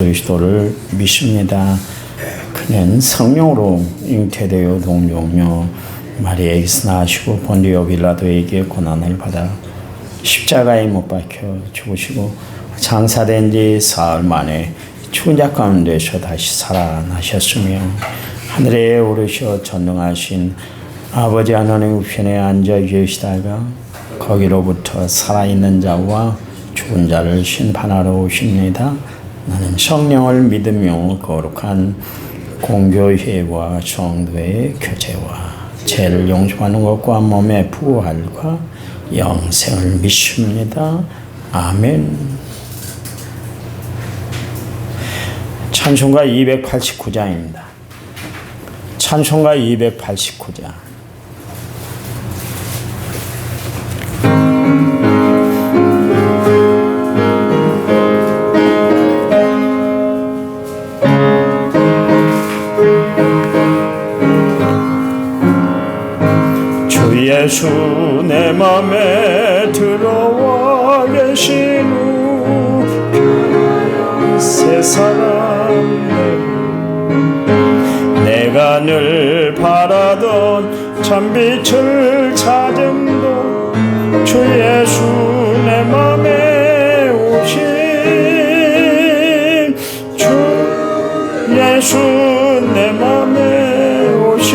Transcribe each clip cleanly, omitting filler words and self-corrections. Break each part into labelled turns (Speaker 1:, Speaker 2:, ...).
Speaker 1: 그리스도를 믿습니다. 그는 성령으로 잉태되어 동정녀 마리아에게서 나시고 본디오 빌라도에게 고난을 받아 십자가에 못 박혀 죽으시고 장사된 지 사흘 만에 죽은 자 가운데서 다시 살아나셨으며 하늘에 오르셔 전능하신 아버지 하나님 우편에 앉아 계시다가 거기로부터 살아있는 자와 죽은 자를 심판하러 오십니다. 나는 성령을 믿으며 거룩한 공교회와 성도의 교제와 죄를 용서하는 것과 몸의 부활과 영생을 믿습니다. 아멘. 찬송가 289장입니다. 찬송가 289장. 예수 내 맘에 들어와 계신 후 새 사람 내가 늘 바라던 참빛을 찾음도 주 예수 내 맘에 오신 주 예수 내 맘에 오신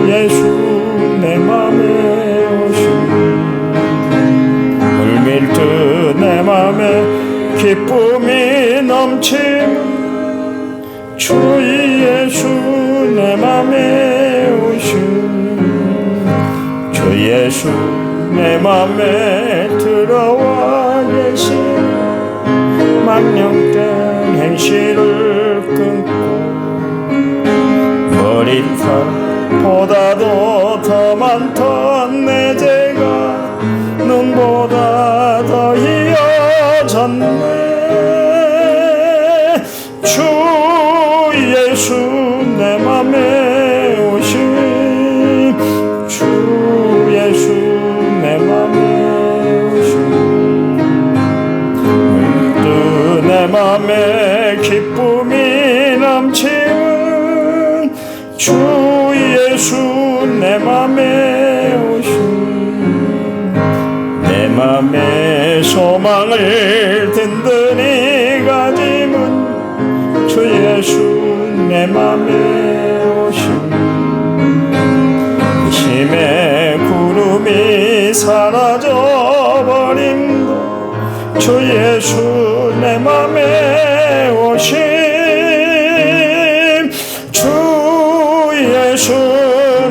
Speaker 1: 예수 내 맘에 오신 물밀듯 내 맘에 기쁨이 넘치는 주 예수 내 맘에 오신 주 예수 내 맘에 들어와 계신 망령된 행실을 끊고 머리털 보다도 더 많던 내 죄가 눈보다 더 이어졌네. 주 예수 내 맘에 오신 주 예수 내 맘에 오신 문득 내 맘에 기쁨이 넘치는 주 예수 내 맘에 오신 내 맘에 소망을 든든히 가짐은 주 예수 내 맘에 오신 심의 구름이 사라져 버림도 주 예수 내 맘에 오신 예수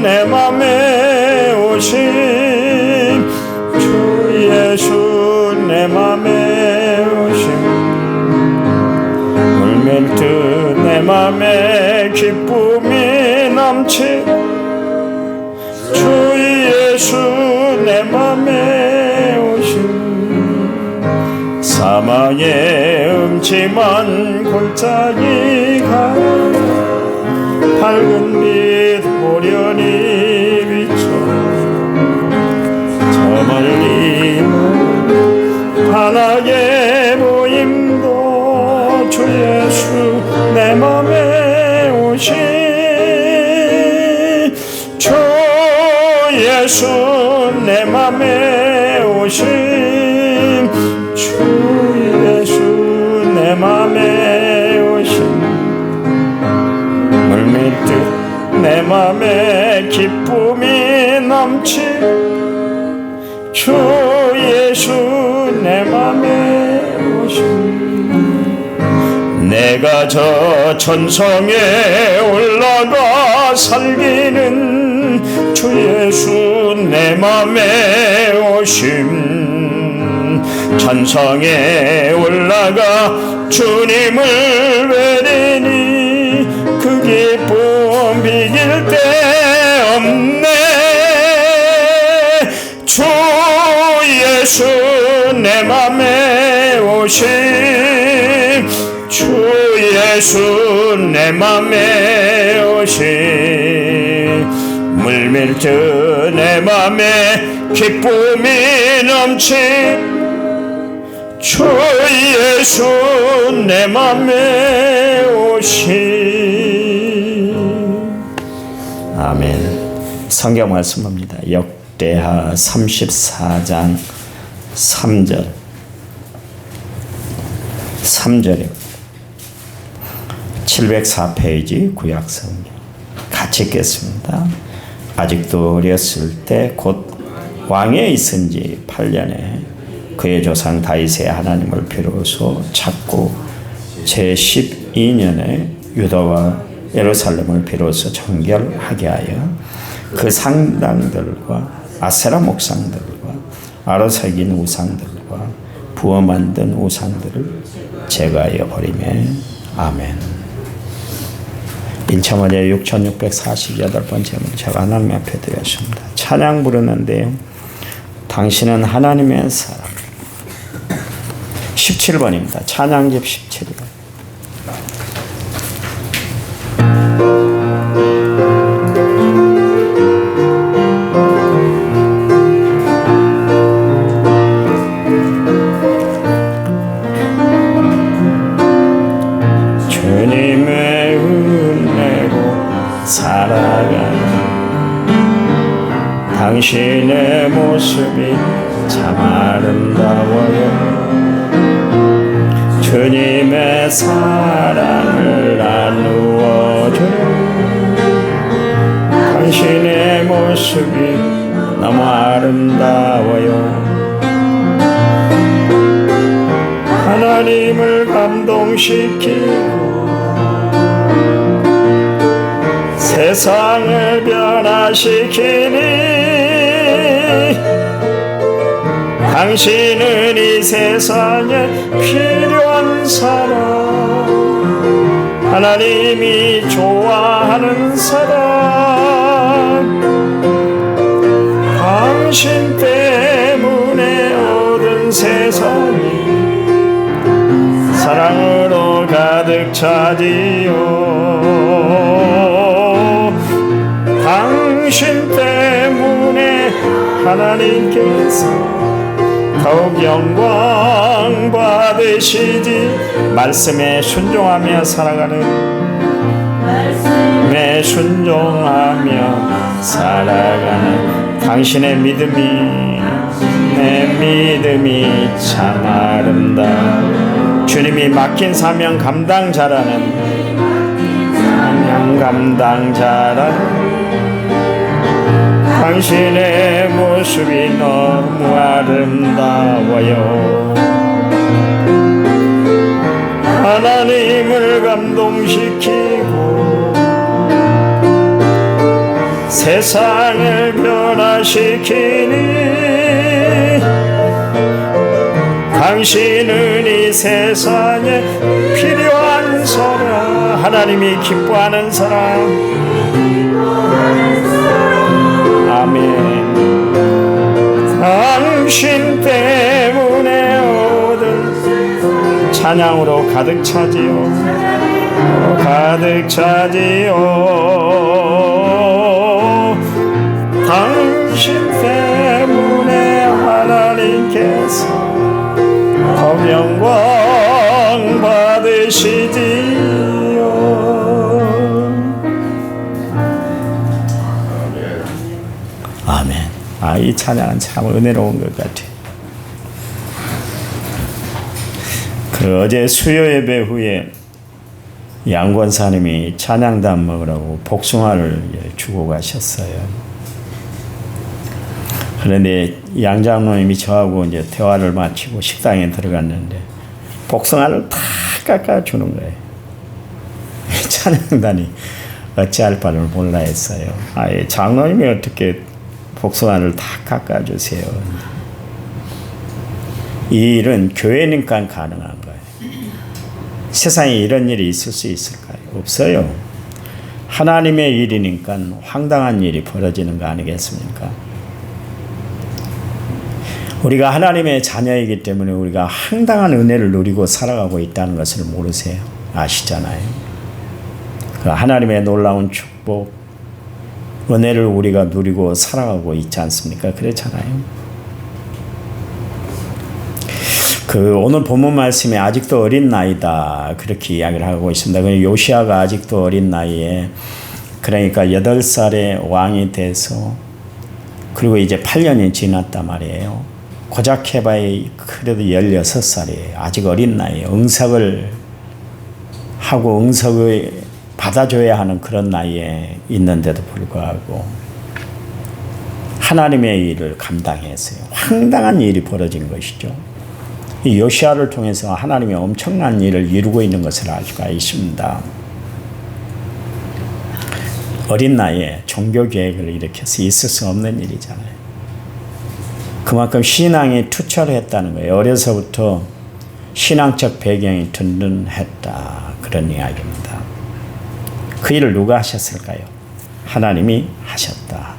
Speaker 1: 내 맘에 오신 주 예수 내 맘에 오신 물밀듯 내 맘에 기쁨이 넘치 주 예수 내 맘에 오신 사망의 음침한 골짜기 가는 밝은 빛 호련히 비춰 저 멀리는 환하게 보임도 주 예수 내 맘에 오신 주 예수 내 맘에 오신 주 예수 내 맘에 오신 물밀듯 내 맘에 기쁨이 넘치 주 예수 내 맘에 오신 내가 저 천성에 올라가 살기는 주 예수 내 맘에 오심 천성에 올라가 주님을 뵈리니 그 기쁨 비길 데 없네. 주 예수 내 맘에 오신 주 예수 내 맘에 오신 물밀듯 내 맘에 기쁨이 넘친 주 예수 내 맘에 오신. 아멘. 성경 말씀입니다. 역대하 34장 3절 3절에 704페이지 구약성경 같이 읽겠습니다. 아직도 어렸을 때 곧 왕에 있은 지 8년에 그의 조상 다윗의 하나님을 비로소 찾고 제12년에 유다와 예루살렘을 비로소 정결하게 하여 그 상당들과 아세라 목상들과 아로 새긴 우상들과 부어 만든 우상들을 제거하여 버리매. 아멘. 인천원의 6648번째 문제가 하나님 앞에 드렸습니다. 찬양 부르는데요. 당신은 하나님의 사람. 17번입니다. 찬양집 17번. 주님의 은혜로 살아가는 당신의 모습이 참 아름다워요. 주님의 사랑을 나누어주는 당신의 모습이 너무 아름다워요. 하나님을 감동시키고 세상을 변화시키니 당신은 이 세상에 필요한 사람, 하나님이 좋아하는 사람, 당신 때문에 얻은 세상이 사랑으로 가득 차지요. 당신 때문에 하나님께서 더욱 영광 받으시지. 말씀에 순종하며 살아가는, 말씀에 순종하며 살아가는 당신의 믿음이, 내 믿음이 참 아름다워. 주님이 맡긴 사명 감당자라는 당신의 모습이 너무 아름다워요. 하나님을 감동시키고 세상을 변화시키니 당신은 이 세상에 필요한 사람, 하나님이 기뻐하는 사람. 아멘. 당신 때문에 얻은 찬양으로 가득 차지요. 가득 차지요. 당신 때문에 하나님께서 더 영광 받으시지요. 아멘. 이 찬양은 참 은혜로운 것 같아요. 어제 수요 예배 후에 양권사님이 찬양단 먹으라고 복숭아를 주고 가셨어요. 그런데 양장로님이 저하고 이제 대화를 마치고 식당에 들어갔는데 복숭아를 다 깎아주는 거예요. 찬양단이 어찌할 바를 몰라 했어요. 장로님이 어떻게 복숭아를 다 깎아주세요. 이 일은 교회니까 가능한 거예요. 세상에 이런 일이 있을 수 있을까요? 없어요. 하나님의 일이니까 황당한 일이 벌어지는 거 아니겠습니까? 우리가 하나님의 자녀이기 때문에 우리가 황당한 은혜를 누리고 살아가고 있다는 것을 모르세요? 아시잖아요. 그 하나님의 놀라운 축복, 은혜를 우리가 누리고 살아가고 있지 않습니까? 그렇잖아요. 오늘 본문 말씀에 아직도 어린 나이다 그렇게 이야기를 하고 있습니다. 요시아가 아직도 어린 나이에 그러니까 8살의 왕이 돼서 그리고 이제 8년이 지났단 말이에요. 고작 해봐야 그래도 16살이에요. 아직 어린 나이에 응석을 하고 응석을 받아줘야 하는 그런 나이에 있는데도 불구하고 하나님의 일을 감당했어요. 황당한 일이 벌어진 것이죠. 이 요시아를 통해서 하나님이 엄청난 일을 이루고 있는 것을 알 수가 있습니다. 어린 나이에 종교 계획을 일으켜서 있을 수 없는 일이잖아요. 그만큼 신앙이 투철했다는 거예요. 어려서부터 신앙적 배경이 든든했다. 그런 이야기입니다. 그 일을 누가 하셨을까요? 하나님이 하셨다.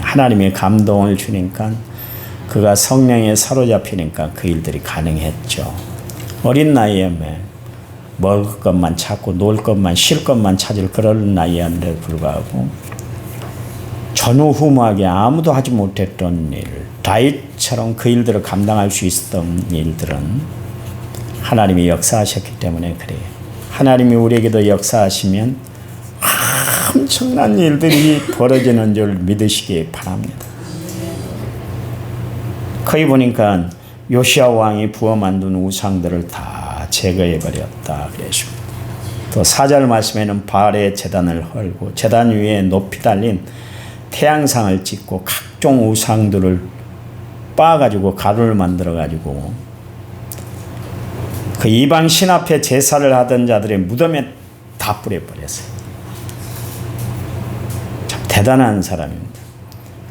Speaker 1: 하나님의 감동을 주니까 그가 성령에 사로잡히니까 그 일들이 가능했죠. 어린 나이에 먹을 것만 찾고 놀 것만 쉴 것만 찾을 그런 나이였는데 불구하고 전후무하게 아무도 하지 못했던 일, 다윗처럼 그 일들을 감당할 수 있었던 일들은 하나님이 역사하셨기 때문에 그래요. 하나님이 우리에게도 역사하시면 엄청난 일들이 벌어지는 줄 믿으시기 바랍니다. 거기 보니까 요시아 왕이 부어 만든 우상들을 다 제거해버렸다 그랬습니다. 또 4절 말씀에는 바알의 제단을 헐고 제단 위에 높이 달린 태양상을 찍고 각종 우상들을 빻아가지고 가루를 만들어가지고 그 이방 신 앞에 제사를 하던 자들의 무덤에 다 뿌려버렸어요. 참 대단한 사람입니다.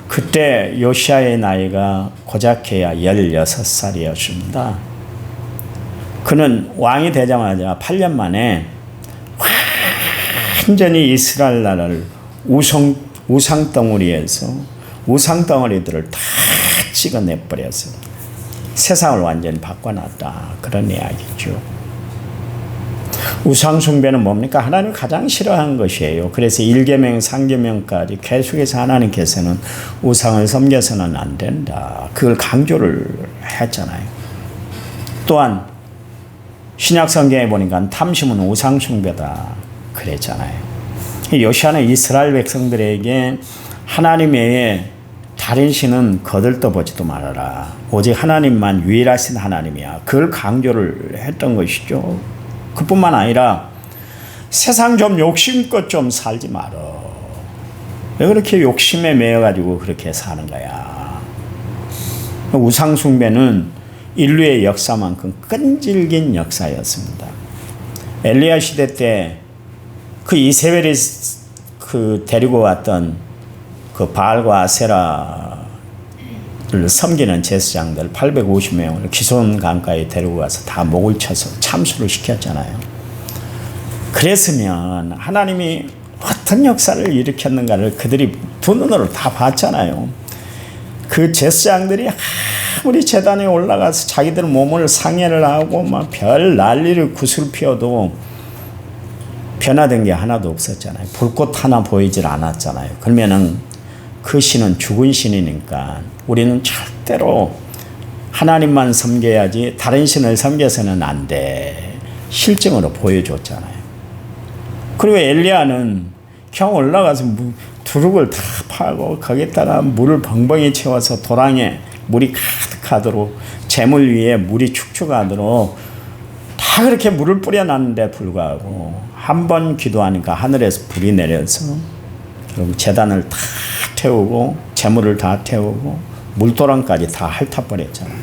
Speaker 1: 그때 요시아의 나이가 고작해야 16살이었습니다. 그는 왕이 되자마자 8년 만에 완전히 이스라엘 나라를 우상덩어리에서 우상덩어리들을 다 찍어내버렸어요. 세상을 완전히 바꿔놨다. 그런 이야기죠. 우상숭배는 뭡니까? 하나님이 가장 싫어하는 것이에요. 그래서 1계명, 3계명까지 계속해서 하나님께서는 우상을 섬겨서는 안 된다. 그걸 강조를 했잖아요. 또한 신약 성경에 보니까 탐심은 우상숭배다. 그랬잖아요. 요시아는 이스라엘 백성들에게 하나님 외에 다른 신은 거들떠보지도 말아라. 오직 하나님만 유일하신 하나님이야. 그걸 강조를 했던 것이죠. 그뿐만 아니라 세상 좀 욕심껏 좀 살지 말어. 왜 그렇게 욕심에 매여가지고 그렇게 사는 거야. 우상숭배는 인류의 역사만큼 끈질긴 역사였습니다. 엘리야 시대 때 그 이세벨이 데리고 왔던 그 바알과 아세라를 섬기는 제사장들 850명을 기손 강가에 데리고 가서 다 목을 쳐서 참수를 시켰잖아요. 그랬으면 하나님이 어떤 역사를 일으켰는가를 그들이 두 눈으로 다 봤잖아요. 그 제사장들이 아무리 제단에 올라가서 자기들 몸을 상해를 하고 막 별 난리를 구슬피워도 변화된 게 하나도 없었잖아요. 불꽃 하나 보이질 않았잖아요. 그러면은 그 신은 죽은 신이니까 우리는 절대로 하나님만 섬겨야지 다른 신을 섬겨서는 안 돼. 실증으로 보여줬잖아요. 그리고 엘리야는 그냥 올라가서 두룩을 다 파고 거기다가 물을 벙벙이 채워서 도랑에 물이 가득하도록 재물 위에 물이 축축하도록 다 그렇게 물을 뿌려놨는데 불구하고 한 번 기도하니까 하늘에서 불이 내려서 그리고 제단을 다 태우고 재물을 다 태우고 물도랑까지 다 핥아버렸잖아요.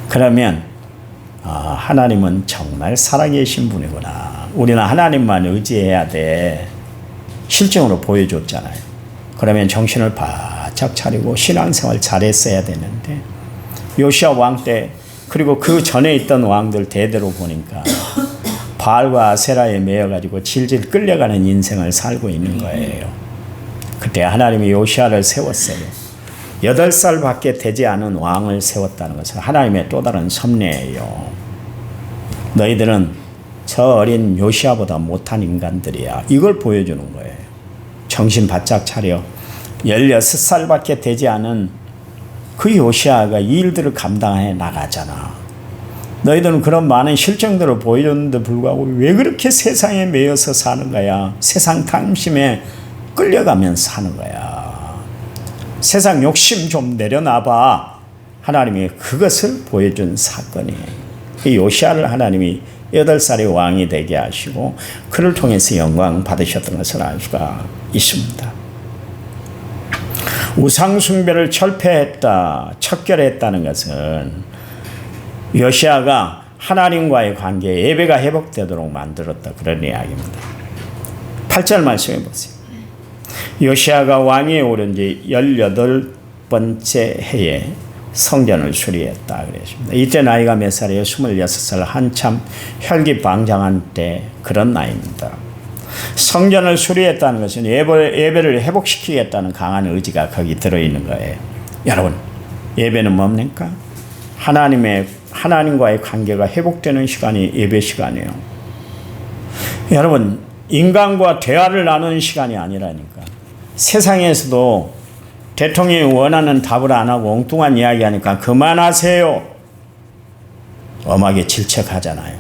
Speaker 1: 그러면 하나님은 정말 살아계신 분이구나. 우리는 하나님만 의지해야 돼. 실증으로 보여줬잖아요. 그러면 정신을 바짝 차리고 신앙생활 잘했어야 되는데 요시아 왕 때 그리고 그 전에 있던 왕들 대대로 보니까 바알과 아세라에 매여가지고 질질 끌려가는 인생을 살고 있는 거예요. 그때 하나님이 요시아를 세웠어요. 8살밖에 되지 않은 왕을 세웠다는 것은 하나님의 또 다른 섭리예요. 너희들은 저 어린 요시아보다 못한 인간들이야. 이걸 보여주는 거예요. 정신 바짝 차려. 16살밖에 되지 않은 그 요시아가 이 일들을 감당해 나가잖아. 너희들은 그런 많은 실정들을 보여줬는데 불구하고 왜 그렇게 세상에 매여서 사는 거야? 세상 탐심에 끌려가면서 사는 거야. 세상 욕심 좀 내려놔봐. 하나님이 그것을 보여준 사건이에요. 이 요시야를 하나님이 8살의 왕이 되게 하시고 그를 통해서 영광 받으셨던 것을 알 수가 있습니다. 우상숭배를 철폐했다, 척결했다는 것은 요시야가 하나님과의 관계, 예배가 회복되도록 만들었다, 그런 이야기입니다. 8절 말씀해 보세요. 요시야가 왕위에 오른 지 18번째 해에 성전을 수리했다 그랬습니다. 이때 나이가 몇 살이에요? 26살, 한참 혈기방장한 때 그런 나이입니다. 성전을 수리했다는 것은 예배를 회복시키겠다는 강한 의지가 거기 들어있는 거예요. 여러분, 예배는 뭡니까? 하나님과의 관계가 회복되는 시간이 예배 시간이에요. 여러분, 인간과 대화를 나누는 시간이 아니라니까. 세상에서도 대통령이 원하는 답을 안 하고 엉뚱한 이야기 하니까 그만하세요. 엄하게 질책하잖아요.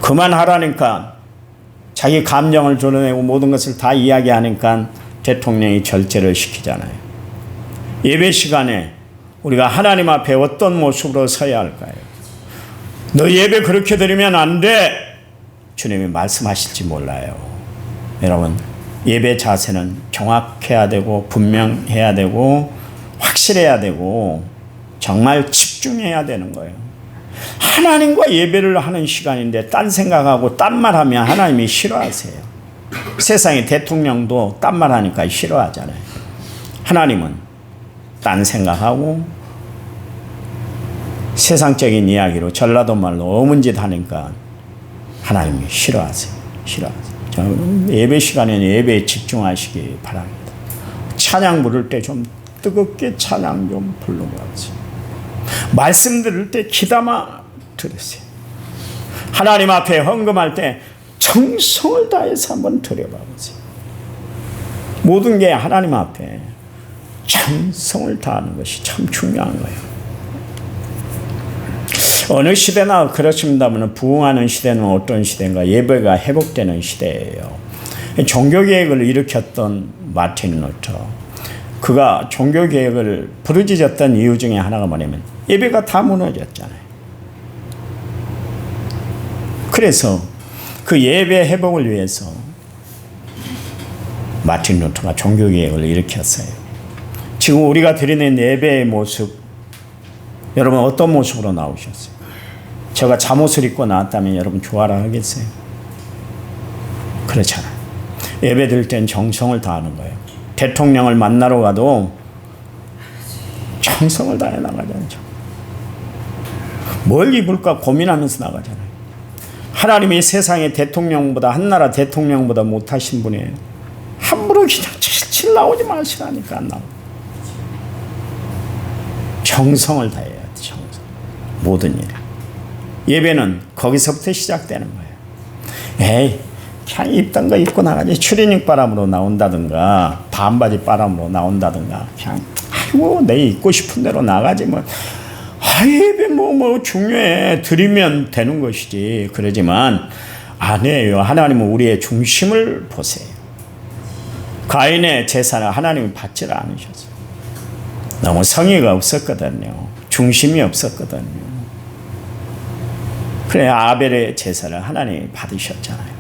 Speaker 1: 그만하라니까 자기 감정을 드러내고 모든 것을 다 이야기하니까 대통령이 절제를 시키잖아요. 예배 시간에 우리가 하나님 앞에 어떤 모습으로 서야 할까요? 너 예배 그렇게 드리면 안 돼. 주님이 말씀하실지 몰라요. 여러분, 예배 자세는 정확해야 되고 분명해야 되고 확실해야 되고 정말 집중해야 되는 거예요. 하나님과 예배를 하는 시간인데 딴 생각하고 딴 말하면 하나님이 싫어하세요. 세상의 대통령도 딴 말하니까 싫어하잖아요. 하나님은 딴 생각하고 세상적인 이야기로 전라도 말로 어문짓 하니까 하나님이 싫어하세요. 예배 시간에는 예배에 집중하시기 바랍니다. 찬양 부를 때 좀 뜨겁게 찬양 좀 불러보세요. 말씀 들을 때 귀담아 들으세요. 하나님 앞에 헌금할 때 정성을 다해서 한번 들여다보세요. 모든 게 하나님 앞에 정성을 다하는 것이 참 중요한 거예요. 어느 시대나 그렇습니다만 부흥하는 시대는 어떤 시대인가? 예배가 회복되는 시대예요. 종교개혁을 일으켰던 마틴 루터, 그가 종교개혁을 부르짖었던 이유 중에 하나가 뭐냐면 예배가 다 무너졌잖아요. 그래서 그 예배 회복을 위해서 마틴 루터가 종교개혁을 일으켰어요. 지금 우리가 드리는 예배의 모습, 여러분 어떤 모습으로 나오셨어요? 제가 잠옷을 입고 나왔다면 여러분 좋아라 하겠어요? 그렇잖아요. 예배 드릴 땐 정성을 다하는 거예요. 대통령을 만나러 가도 정성을 다해 나가잖아요. 뭘 입을까 고민하면서 나가잖아요. 하나님이 세상의 대통령보다, 한 나라 대통령보다 못하신 분이에요. 함부로 그냥 칠 나오지 마시라니까 안 나오고. 정성을 다해야 돼. 정성. 모든 일. 예배는 거기서부터 시작되는 거예요. 에이, 그냥 입던 거 입고 나가지. 추리닝 바람으로 나온다든가 반바지 바람으로 나온다든가 그냥 아이고 내 입고 싶은 대로 나가지 뭐. 예배 뭐 중요해. 드리면 되는 것이지. 그러지만 아니에요. 하나님은 우리의 중심을 보세요. 가인의 제사는 하나님이 받지를 않으셨어요. 너무 성의가 없었거든요. 중심이 없었거든요. 그래 아벨의 제사를 하나님이 받으셨잖아요.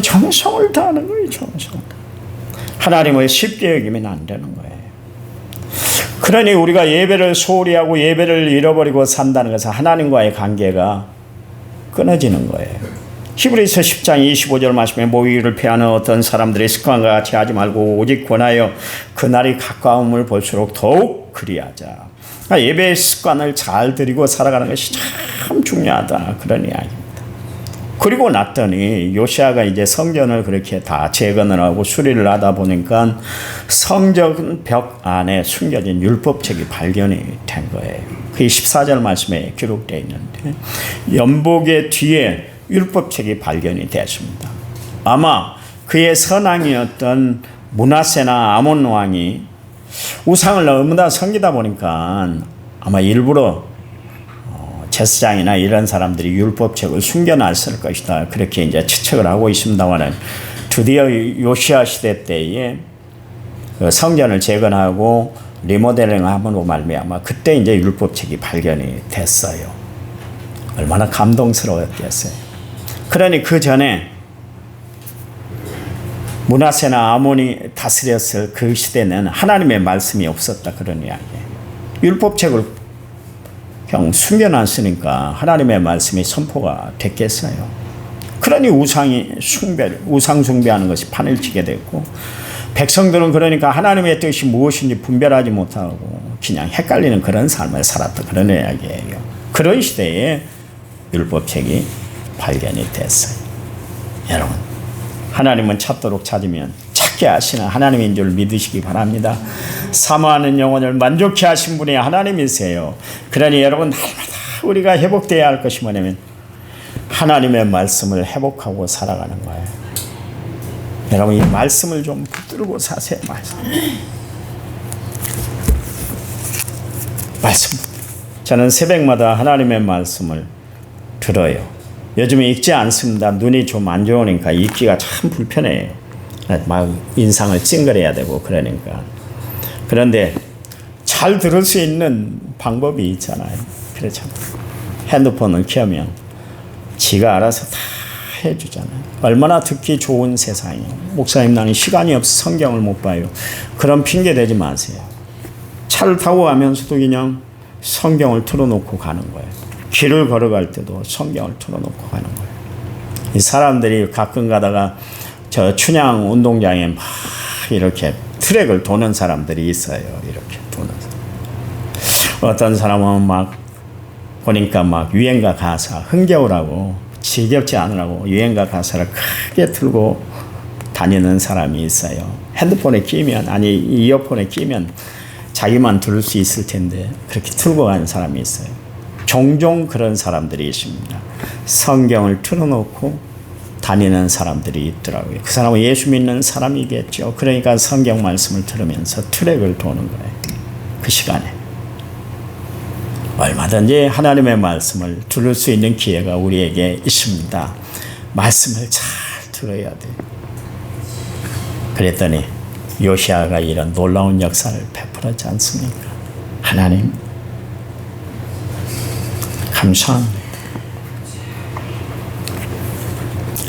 Speaker 1: 정성을 다하는 거예요. 정성. 하나님을 쉽게 여기면 안 되는 거예요. 그러니 우리가 예배를 소홀히 하고 예배를 잃어버리고 산다는 것은 하나님과의 관계가 끊어지는 거예요. 히브리서 10장 25절 말씀에 모의를 피하는 어떤 사람들의 습관과 같이 하지 말고 오직 권하여 그날이 가까움을 볼수록 더욱 그리하자. 그러니까 예배의 습관을 잘 들이고 살아가는 것이 참 중요하다. 그런 이야기입니다. 그리고 났더니 요시야가 이제 성전을 그렇게 다 재건을 하고 수리를 하다 보니까 성전 벽 안에 숨겨진 율법책이 발견이 된 거예요. 그게 14절 말씀에 기록되어 있는데 연복의 뒤에 율법책이 발견이 됐습니다. 아마 그의 선왕이었던 므낫세나 아몬 왕이 우상을 너무나 섬기다 보니까 아마 일부러 제사장이나 이런 사람들이 율법책을 숨겨놨을 것이다. 그렇게 이제 추측을 하고 있습니다만은 드디어 요시야 시대 때에 그 성전을 재건하고 리모델링함으로 말미암아 그때 이제 율법책이 발견이 됐어요. 얼마나 감동스러웠겠어요. 그러니 그 전에 므낫세나 아몬이 다스렸을 그 시대는 하나님의 말씀이 없었다 그런 이야기예요. 율법책을 그냥 숨겨놨으니까 하나님의 말씀이 선포가 됐겠어요. 그러니 우상 숭배하는 것이 판을 치게 됐고 백성들은 그러니까 하나님의 뜻이 무엇인지 분별하지 못하고 그냥 헷갈리는 그런 삶을 살았다 그런 이야기예요. 그런 시대에 율법책이 발견이 됐어요. 여러분, 하나님은 찾도록 찾으면 찾게 하시는 하나님인 줄 믿으시기 바랍니다. 사모하는 영혼을 만족케 하신 분이 하나님이세요. 그러니 여러분, 날마다 우리가 회복되어야 할 것이 뭐냐면 하나님의 말씀을 회복하고 살아가는 거예요. 여러분, 이 말씀을 좀 붙들고 사세요. 말씀. 저는 새벽마다 하나님의 말씀을 들어요. 요즘에 읽지 않습니다. 눈이 좀 안 좋으니까 읽기가 참 불편해요. 막 인상을 찡그려야 되고 그러니까. 그런데 잘 들을 수 있는 방법이 있잖아요. 그렇죠. 핸드폰을 켜면 지가 알아서 다 해주잖아요. 얼마나 듣기 좋은 세상이에요. 목사님, 나는 시간이 없어 성경을 못 봐요. 그런 핑계 대지 마세요. 차를 타고 가면서도 그냥 성경을 틀어놓고 가는 거예요. 길을 걸어갈 때도 성경을 틀어놓고 가는 거예요. 이 사람들이 가끔 가다가 저 춘향 운동장에 막 이렇게 트랙을 도는 사람들이 있어요. 이렇게 도는 사람. 어떤 사람은 막 보니까 막 유행가 가사 흥겨우라고 지겹지 않으라고 유행가 가사를 크게 틀고 다니는 사람이 있어요. 핸드폰에 끼면 아니 이어폰에 끼면 자기만 들을 수 있을 텐데 그렇게 틀고 가는 사람이 있어요. 종종 그런 사람들이 있습니다. 성경을 틀어놓고 다니는 사람들이 있더라고요. 그 사람은 예수 믿는 사람이겠죠. 그러니까 성경 말씀을 들으면서 트랙을 도는 거예요. 그 시간에. 얼마든지 하나님의 말씀을 들을 수 있는 기회가 우리에게 있습니다. 말씀을 잘 들어야 돼요. 그랬더니 요시아가 이런 놀라운 역사를 베풀었지 않습니까? 하나님 감사합니다.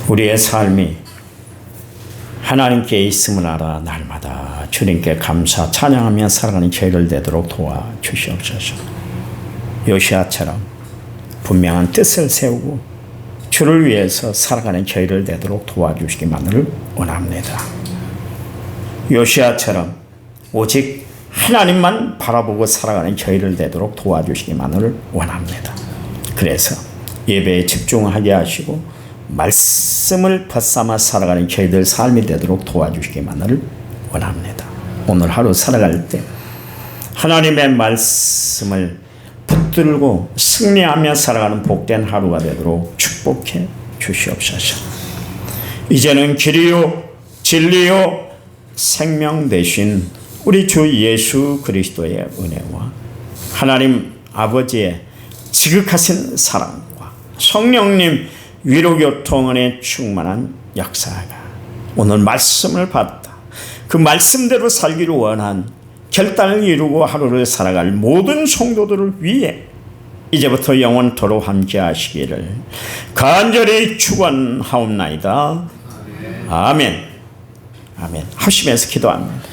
Speaker 1: 우리의 삶이 하나님께 있음을 알아 날마다 주님께 감사 찬양하며 살아가는 저희를 되도록 도와주시옵소서. 요시아처럼 분명한 뜻을 세우고 주를 위해서 살아가는 저희를 되도록 도와주시기만을 원합니다. 요시아처럼 오직 하나님만 바라보고 살아가는 저희를 되도록 도와주시기만을 원합니다. 그래서 예배에 집중하게 하시고 말씀을 벗삼아 살아가는 저희들 삶이 되도록 도와주시기만을 원합니다. 오늘 하루 살아갈 때 하나님의 말씀을 붙들고 승리하며 살아가는 복된 하루가 되도록 축복해 주시옵소서. 이제는 길이요 진리요 생명 되신 우리 주 예수 그리스도의 은혜와 하나님 아버지의 지극하신 사랑과 성령님 위로교통원의 충만한 역사가 오늘 말씀을 받다 그 말씀대로 살기를 원한 결단을 이루고 하루를 살아갈 모든 성도들을 위해 이제부터 영원토록 함께 하시기를 간절히 축원하옵나이다. 아멘. 아멘. 하시면서 기도합니다.